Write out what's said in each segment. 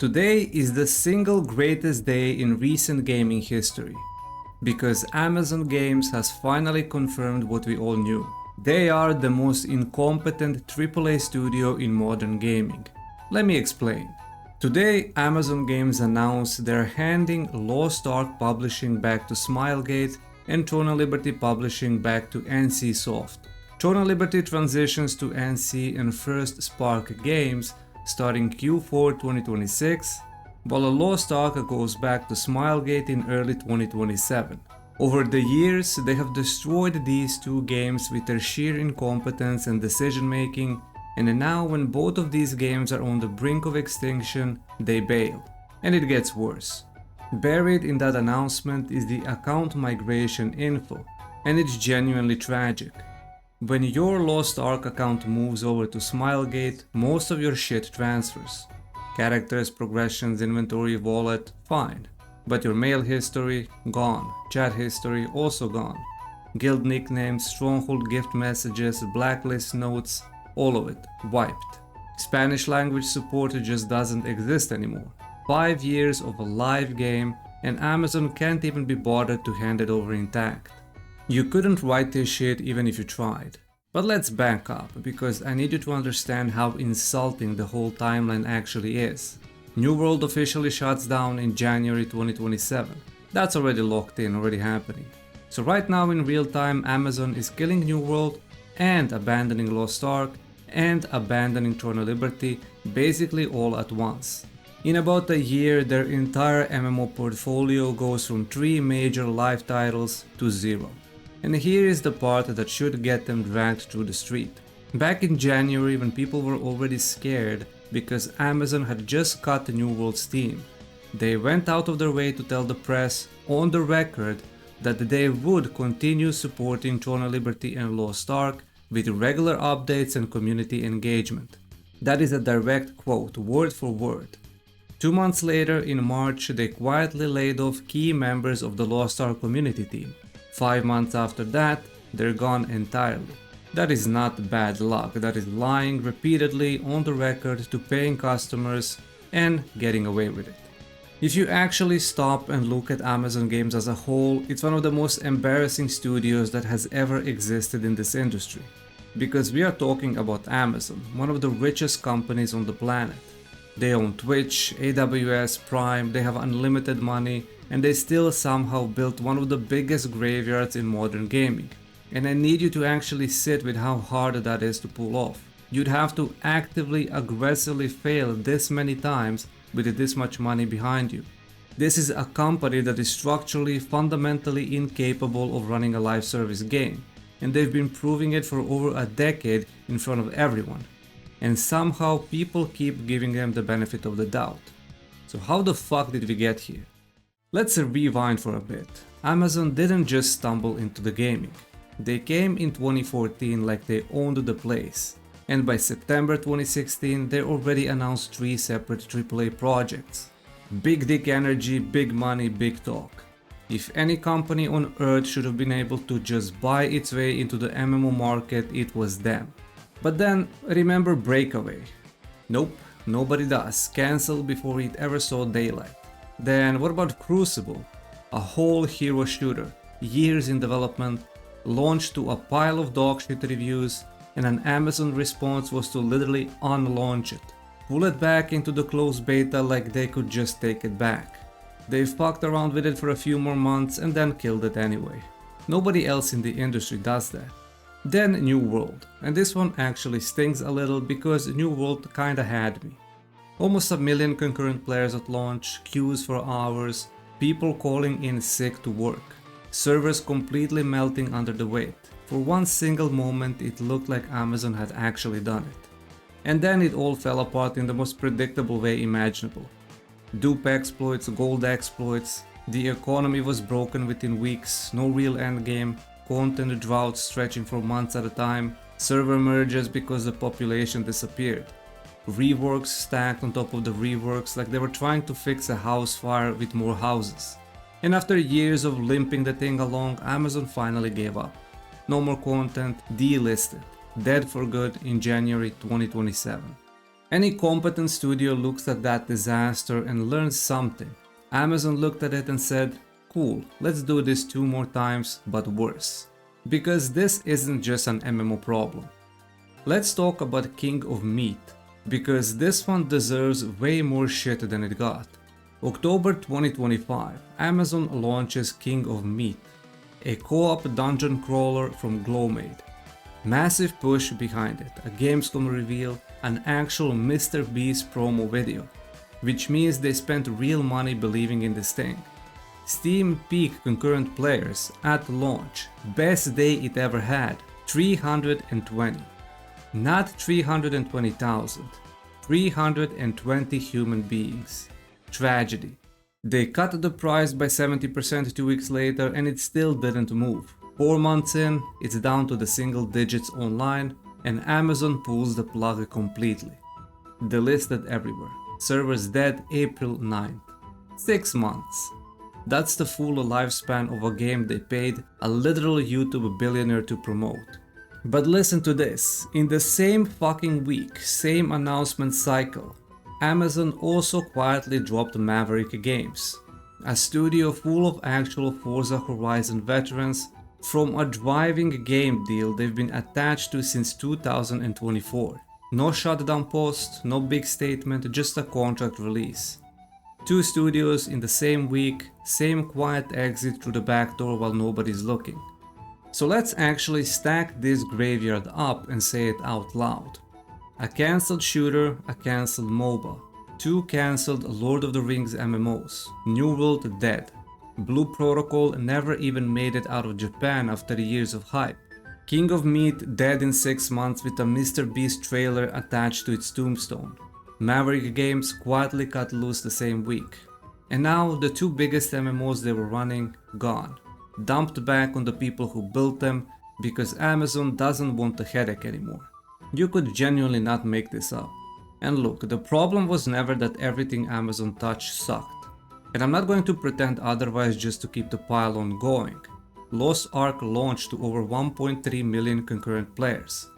Today is the single greatest day in recent gaming history, because Amazon Games has finally confirmed what we all knew. They are the most incompetent AAA studio in modern gaming. Let me explain. Today, Amazon Games announced they're handing Lost Ark Publishing back to Smilegate and Throne of Liberty Publishing back to NC Soft. Throne of Liberty transitions to NC and First Spark Games starting Q4 2026, while a Lost Ark goes back to Smilegate in early 2027. Over the years, they have destroyed these two games with their sheer incompetence and decision making, and now when both of these games are on the brink of extinction, they bail. And it gets worse. Buried in that announcement is the account migration info, and it's genuinely tragic. When your Lost Ark account moves over to Smilegate, most of your shit transfers. Characters, progressions, inventory, wallet, fine. But your mail history, gone. Chat history, also gone. Guild nicknames, stronghold gift messages, blacklist notes, all of it, wiped. Spanish language support just doesn't exist anymore. 5 years of a live game, and Amazon can't even be bothered to hand it over intact. You couldn't write this shit even if you tried. But let's back up, because I need you to understand how insulting the whole timeline actually is. New World officially shuts down in January 2027. That's already locked in, already happening. So right now in real time, Amazon is killing New World and abandoning Lost Ark and abandoning Throne of Liberty, basically all at once. In about a year, their entire MMO portfolio goes from 3 major live titles to 0. And here is the part that should get them dragged through the street. Back in January, when people were already scared because Amazon had just cut New World's team, they went out of their way to tell the press on the record that they would continue supporting Throne of Liberty and Lost Ark with regular updates and community engagement. That is a direct quote, word for word. 2 months later, in March, they quietly laid off key members of the Lost Ark community team. 5 months after that, they're gone entirely. That is not bad luck, that is lying repeatedly on the record to paying customers and getting away with it. If you actually stop and look at Amazon Games as a whole, it's one of the most embarrassing studios that has ever existed in this industry. Because we are talking about Amazon, one of the richest companies on the planet. They own Twitch, AWS, Prime, they have unlimited money, and they still somehow built one of the biggest graveyards in modern gaming. And I need you to actually sit with how hard that is to pull off. You'd have to actively, aggressively fail this many times with this much money behind you. This is a company that is structurally, fundamentally incapable of running a live service game, and they've been proving it for over a decade in front of everyone. And somehow people keep giving them the benefit of the doubt. So how the fuck did we get here? Let's rewind for a bit. Amazon didn't just stumble into the gaming. They came in 2014 like they owned the place. And by September 2016, they already announced 3 separate AAA projects. Big dick energy, big money, big talk. If any company on earth should have been able to just buy its way into the MMO market, it was them. But then, remember Breakaway? Nope, nobody does. Cancelled before it ever saw daylight. Then what about Crucible? A whole hero shooter, years in development, launched to a pile of dogshit reviews, and an Amazon response was to literally unlaunch it. Pull it back into the closed beta like they could just take it back. They fucked around with it for a few more months and then killed it anyway. Nobody else in the industry does that. Then New World, and this one actually stings a little because New World kinda had me. Almost 1 million concurrent players at launch, queues for hours, people calling in sick to work, servers completely melting under the weight. For one single moment it looked like Amazon had actually done it. And then it all fell apart in the most predictable way imaginable. Dupe exploits, gold exploits, the economy was broken within weeks, no real endgame, content droughts stretching for months at a time, server merges because the population disappeared. Reworks stacked on top of the reworks like they were trying to fix a house fire with more houses. And after years of limping the thing along, Amazon finally gave up. No more content, delisted, dead for good in January 2027. Any competent studio looks at that disaster and learns something. Amazon looked at it and said, cool, let's do this 2 more times, but worse. Because this isn't just an MMO problem. Let's talk about King of Meat, because this one deserves way more shit than it got. October 2025, Amazon launches King of Meat, a co-op dungeon crawler from Glowmade. Massive push behind it, a Gamescom reveal, an actual Mr. Beast promo video, which means they spent real money believing in this thing. Steam peak concurrent players at launch, best day it ever had, 320. Not 320,000, 320 human beings. Tragedy. They cut the price by 70% 2 weeks later and it still didn't move. 4 months in, it's down to the single digits online and Amazon pulls the plug completely. Delisted everywhere. Servers dead April 9th. 6 months. That's the full lifespan of a game they paid a literal YouTube billionaire to promote. But listen to this, in the same fucking week, same announcement cycle, Amazon also quietly dropped Maverick Games, a studio full of actual Forza Horizon veterans from a driving game deal they've been attached to since 2024. No shutdown post, no big statement, just a contract release. 2 studios in the same week, same quiet exit through the back door while nobody's looking. So let's actually stack this graveyard up and say it out loud. A cancelled shooter, a cancelled MOBA, 2 cancelled Lord of the Rings MMOs, New World dead, Blue Protocol never even made it out of Japan after years of hype, King of Meat dead in 6 months with a Mr. Beast trailer attached to its tombstone, Maverick Games quietly cut loose the same week, and now the 2 biggest MMOs they were running, gone. Dumped back on the people who built them because Amazon doesn't want the headache anymore. You could genuinely not make this up. And look, the problem was never that everything Amazon touched sucked. And I'm not going to pretend otherwise just to keep the pile on going. Lost Ark launched to over 1.3 million concurrent players.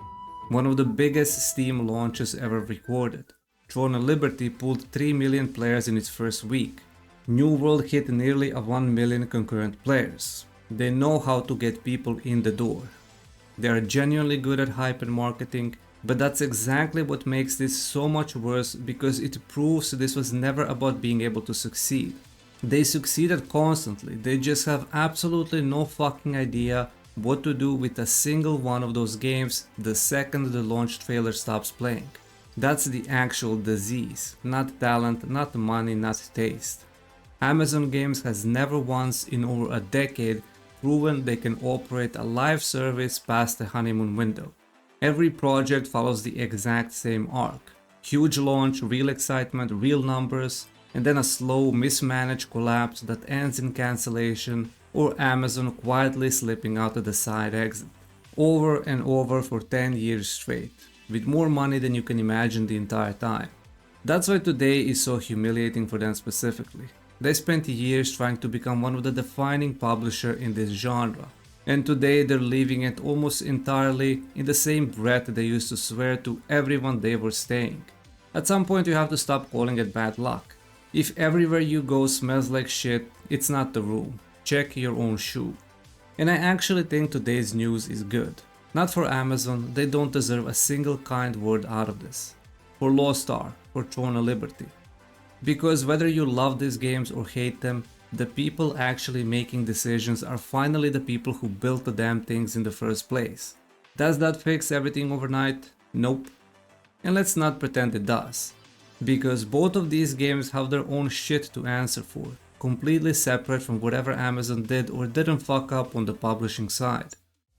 One of the biggest Steam launches ever recorded. Throne of Liberty pulled 3 million players in its first week. New World hit nearly a 1 million concurrent players. They know how to get people in the door. They are genuinely good at hype and marketing, but that's exactly what makes this so much worse because it proves this was never about being able to succeed. They succeeded constantly, they just have absolutely no fucking idea what to do with a single one of those games the second the launch trailer stops playing. That's the actual disease, not talent, not money, not taste. Amazon Games has never once in over a decade proven they can operate a live service past the honeymoon window. Every project follows the exact same arc. Huge launch, real excitement, real numbers, and then a slow, mismanaged collapse that ends in cancellation or Amazon quietly slipping out of the side exit. Over and over for 10 years straight, with more money than you can imagine the entire time. That's why today is so humiliating for them specifically. They spent years trying to become one of the defining publishers in this genre, and today they're leaving it almost entirely in the same breath they used to swear to everyone they were staying. At some point you have to stop calling it bad luck. If everywhere you go smells like shit, it's not the room. Check your own shoe. And I actually think today's news is good. Not for Amazon, they don't deserve a single kind word out of this. For Lost Ark, for Throne of Liberty. Because whether you love these games or hate them, the people actually making decisions are finally the people who built the damn things in the first place. Does that fix everything overnight? Nope. And let's not pretend it does. Because both of these games have their own shit to answer for, completely separate from whatever Amazon did or didn't fuck up on the publishing side.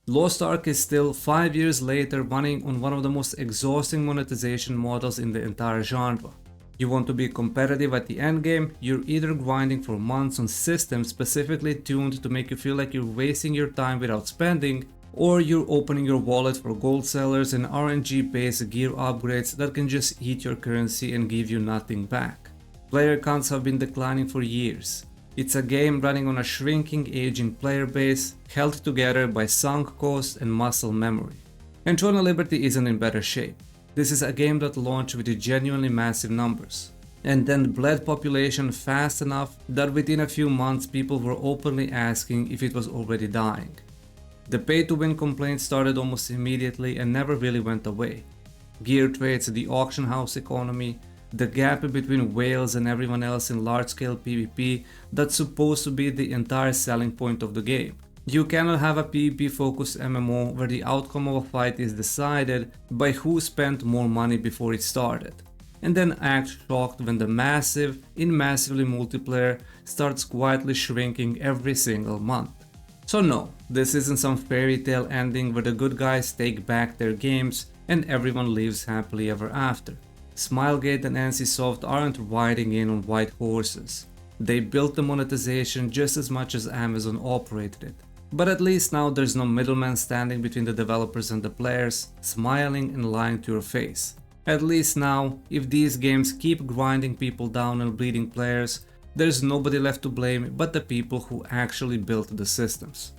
Lost Ark is still 5 years later running on one of the most exhausting monetization models in the entire genre. You want to be competitive at the endgame, you're either grinding for months on systems specifically tuned to make you feel like you're wasting your time without spending, or you're opening your wallet for gold sellers and RNG based gear upgrades that can just eat your currency and give you nothing back. Player counts have been declining for years. It's a game running on a shrinking, aging player base, held together by sunk cost and muscle memory. And Throne of Liberty isn't in better shape. This is a game that launched with genuinely massive numbers, and then bled population fast enough that within a few months people were openly asking if it was already dying. The pay-to-win complaint started almost immediately and never really went away. Gear trades, the auction house economy, the gap between whales and everyone else in large-scale PvP, that's supposed to be the entire selling point of the game. You cannot have a PvP-focused MMO where the outcome of a fight is decided by who spent more money before it started, and then act shocked when the massively multiplayer starts quietly shrinking every single month. So no, this isn't some fairy tale ending where the good guys take back their games and everyone lives happily ever after. Smilegate and NCSoft aren't riding in on white horses. They built the monetization just as much as Amazon operated it. But at least now there's no middleman standing between the developers and the players, smiling and lying to your face. At least now, if these games keep grinding people down and bleeding players, there's nobody left to blame but the people who actually built the systems.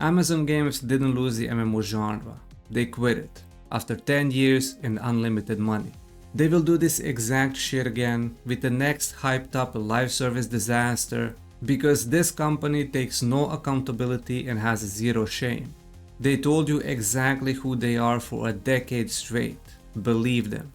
Amazon Games didn't lose the MMO genre, they quit it, after 10 years and unlimited money. They will do this exact shit again with the next hyped up live service disaster, because this company takes no accountability and has zero shame. They told you exactly who they are for a decade straight. Believe them.